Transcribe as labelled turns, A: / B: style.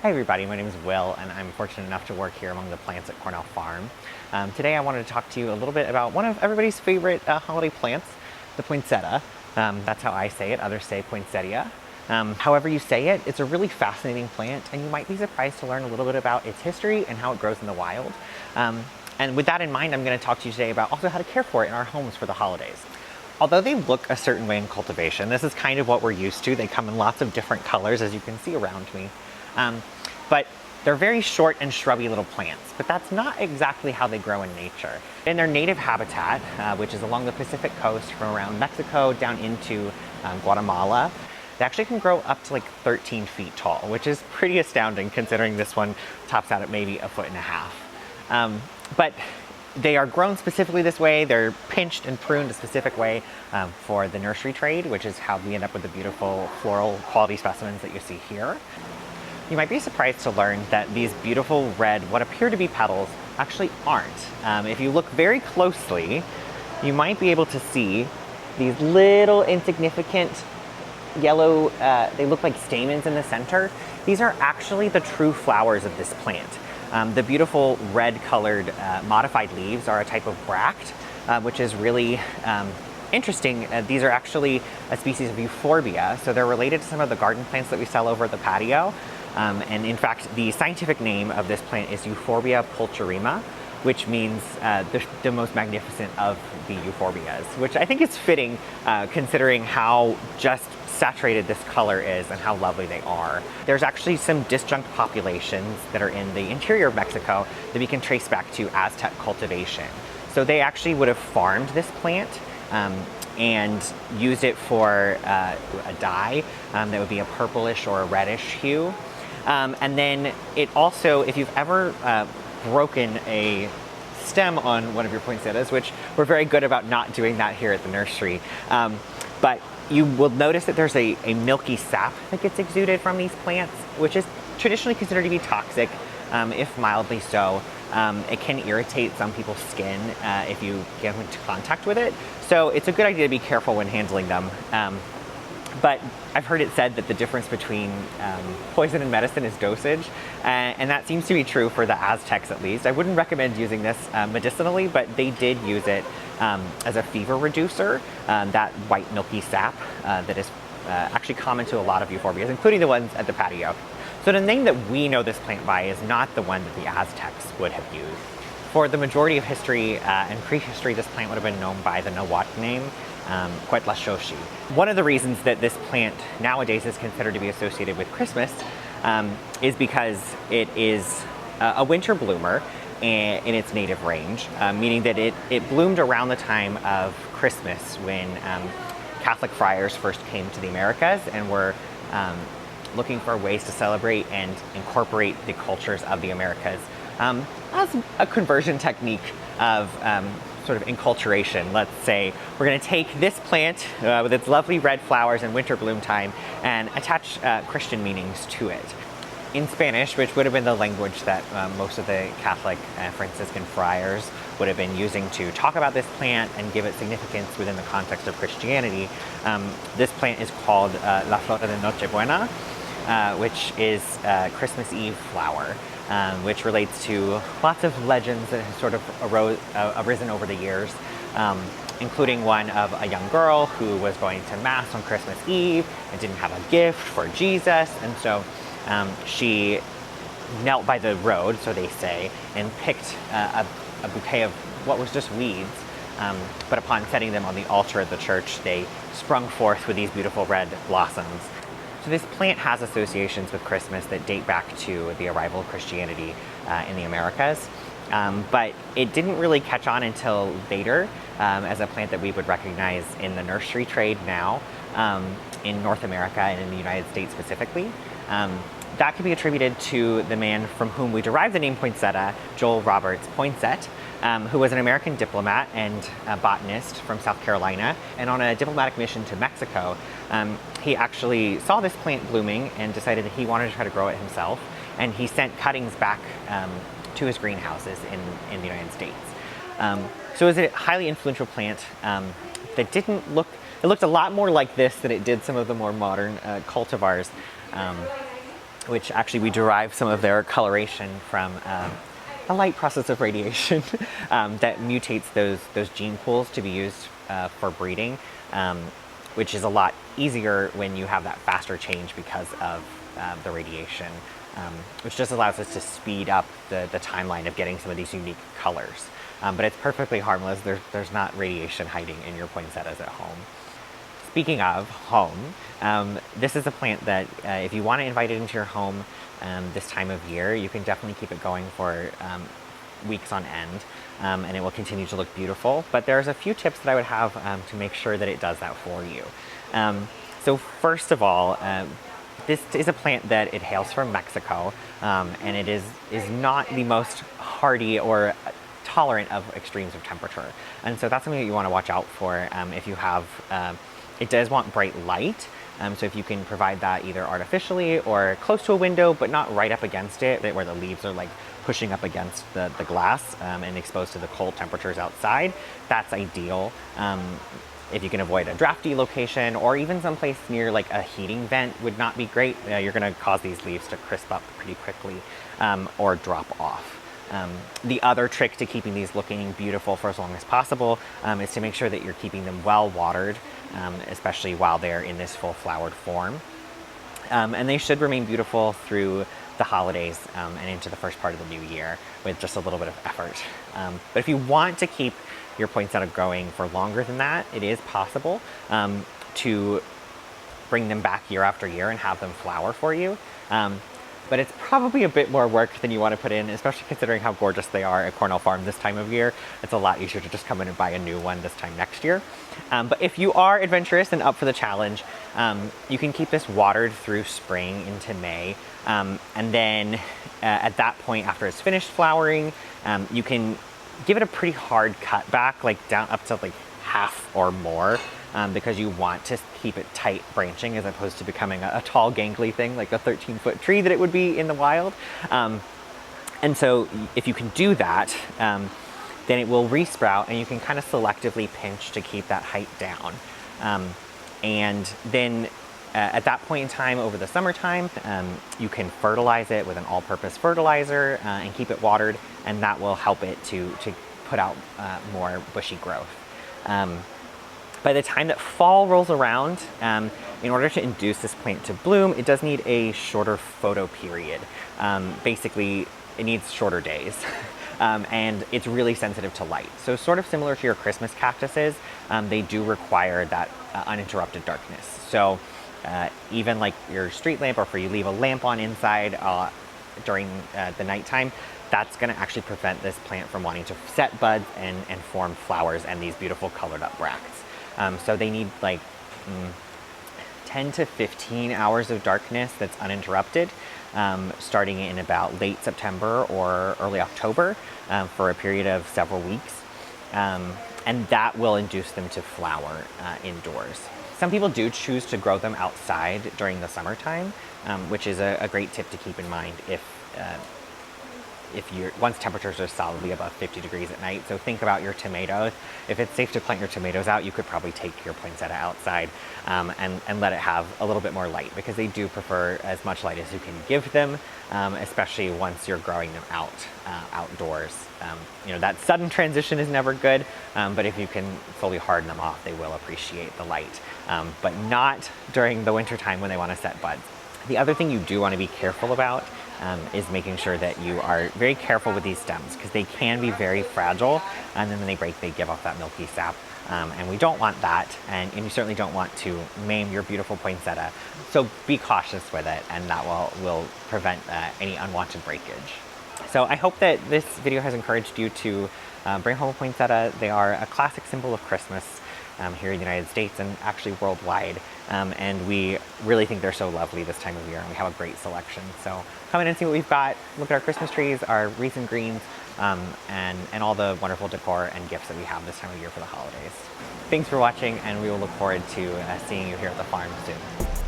A: Hi everybody, my name is Will and I'm fortunate enough to work here among the plants at Cornell Farm. Today I wanted to talk to you a little bit about one of everybody's favorite holiday plants, the poinsettia. That's how I say it, others say poinsettia. However you say it, it's a really fascinating plant and you might be surprised to learn a little bit about its history and how it grows in the wild. And with that in mind, I'm going to talk to you today about also how to care for it in our homes for the holidays. Although they look a certain way in cultivation, this is kind of what we're used to. They come in lots of different colors, as you can see around me. But they're very short and shrubby little plants, but that's not exactly how they grow in nature. In their native habitat, which is along the Pacific coast from around Mexico down into Guatemala, they actually can grow up to like 13 feet tall, which is pretty astounding considering this one tops out at maybe 1.5 feet. But they are grown specifically this way. They're pinched and pruned a specific way for the nursery trade, which is how we end up with the beautiful floral quality specimens that you see here. You might be surprised to learn that these beautiful red, what appear to be petals, actually aren't. If you look very closely, you might be able to see these little insignificant yellow, they look like stamens in the center. These are actually the true flowers of this plant. The beautiful red colored modified leaves are a type of bract, which is really interesting. These are actually a species of euphorbia, so they're related to some of the garden plants that we sell over at the patio. And in fact, the scientific name of this plant is Euphorbia pulcherrima, which means the most magnificent of the euphorbias, which I think is fitting considering how just saturated this color is and how lovely they are. There's actually some disjunct populations that are in the interior of Mexico that we can trace back to Aztec cultivation. So they actually would have farmed this plant and used it for a dye that would be a purplish or a reddish hue. And then it also, if you've ever broken a stem on one of your poinsettias, which we're very good about not doing that here at the nursery, but you will notice that there's a milky sap that gets exuded from these plants, which is traditionally considered to be toxic, if mildly so. It can irritate some people's skin if you get into contact with it. So it's a good idea to be careful when handling them. But I've heard it said that the difference between poison and medicine is dosage, and that seems to be true for the Aztecs at least. I wouldn't recommend using this medicinally, but they did use it as a fever reducer, that white milky sap that is actually common to a lot of euphorbias, including the ones at the patio. So the name that we know this plant by is not the one that the Aztecs would have used. For the majority of history and prehistory, this plant would have been known by the Nahuatl name, Cuetlaxoxi. One of the reasons that this plant nowadays is considered to be associated with Christmas is because it is a winter bloomer in its native range, meaning that it bloomed around the time of Christmas when Catholic friars first came to the Americas and were looking for ways to celebrate and incorporate the cultures of the Americas as a conversion technique of sort of enculturation. Let's say we're going to take this plant with its lovely red flowers in winter bloom time and attach Christian meanings to it. In Spanish, which would have been the language that most of the Catholic Franciscan friars would have been using to talk about this plant and give it significance within the context of Christianity, this plant is called La Flor de Nochebuena, which is Christmas Eve flower. Which relates to lots of legends that have sort of arisen over the years, including one of a young girl who was going to Mass on Christmas Eve and didn't have a gift for Jesus, and so she knelt by the road, so they say, and picked a bouquet of what was just weeds, but upon setting them on the altar of the church, they sprung forth with these beautiful red blossoms. So this plant has associations with Christmas that date back to the arrival of Christianity in the Americas, but it didn't really catch on until later as a plant that we would recognize in the nursery trade now in North America and in the United States specifically. That could be attributed to the man from whom we derive the name poinsettia, Joel Roberts Poinsett, who was an American diplomat and a botanist from South Carolina. And on a diplomatic mission to Mexico, he actually saw this plant blooming and decided that he wanted to try to grow it himself. And he sent cuttings back to his greenhouses in the United States. So it was a highly influential plant that didn't look, it looked a lot more like this than it did some of the more modern cultivars which actually we derive some of their coloration from a light process of radiation that mutates those gene pools to be used for breeding, which is a lot easier when you have that faster change because of the radiation, which just allows us to speed up the timeline of getting some of these unique colors. But it's perfectly harmless. There's not radiation hiding in your poinsettias at home. Speaking of home, this is a plant that if you want to invite it into your home this time of year, you can definitely keep it going for weeks on end, and it will continue to look beautiful. But there's a few tips that I would have to make sure that it does that for you. So first of all, this is a plant that it hails from Mexico, and it is not the most hardy or tolerant of extremes of temperature. And so that's something that you want to watch out for if you have, it does want bright light. So if you can provide that either artificially or close to a window, but not right up against it, where the leaves are like pushing up against the glass and exposed to the cold temperatures outside, that's ideal. If you can avoid a drafty location or even someplace near like a heating vent would not be great. You're going to cause these leaves to crisp up pretty quickly or drop off. The other trick to keeping these looking beautiful for as long as possible is to make sure that you're keeping them well watered, especially while they're in this full flowered form. And they should remain beautiful through the holidays and into the first part of the new year with just a little bit of effort. But if you want to keep your poinsettia growing for longer than that, it is possible to bring them back year after year and have them flower for you. But it's probably a bit more work than you want to put in, especially considering how gorgeous they are at Cornell Farm this time of year. It's a lot easier to just come in and buy a new one this time next year. But if you are adventurous and up for the challenge, you can keep this watered through spring into May. And then at that point, after it's finished flowering, you can give it a pretty hard cut back, like down up to like half or more, because you want to keep it tight branching as opposed to becoming a tall gangly thing like a 13-foot tree that it would be in the wild. And so if you can do that, then it will resprout and you can kind of selectively pinch to keep that height down. And then at that point in time over the summertime, you can fertilize it with an all-purpose fertilizer and keep it watered, and that will help it to put out more bushy growth. By the time that fall rolls around, in order to induce this plant to bloom, it does need a shorter photo period. Basically, it needs shorter days. And it's really sensitive to light. So sort of similar to your Christmas cactuses, they do require that uninterrupted darkness. So even like your street lamp, or if you leave a lamp on inside during the nighttime, that's going to actually prevent this plant from wanting to set buds and form flowers and these beautiful colored up bracts. So they need like 10 to 15 hours of darkness that's uninterrupted, starting in about late September or early October for a period of several weeks. And that will induce them to flower indoors. Some people do choose to grow them outside during the summertime, which is a great tip to keep in mind once temperatures are solidly above 50 degrees at night. So think about your tomatoes. If it's safe to plant your tomatoes out, you could probably take your poinsettia outside and let it have a little bit more light, because they do prefer as much light as you can give them, especially once you're growing them outdoors. You know, that sudden transition is never good, but if you can fully harden them off, they will appreciate the light, but not during the winter time when they want to set buds. The other thing you do want to be careful about is making sure that you are very careful with these stems, because they can be very fragile, and then when they break, they give off that milky sap, and we don't want that, and you certainly don't want to maim your beautiful poinsettia. So be cautious with it, and that will prevent any unwanted breakage. So I hope that this video has encouraged you to bring home a poinsettia. They are a classic symbol of Christmas here in the United States and actually worldwide. And we really think they're so lovely this time of year, and we have a great selection. So come in and see what we've got. Look at our Christmas trees, our wreaths and greens, and all the wonderful decor and gifts that we have this time of year for the holidays. Thanks for watching, and we will look forward to seeing you here at the farm soon.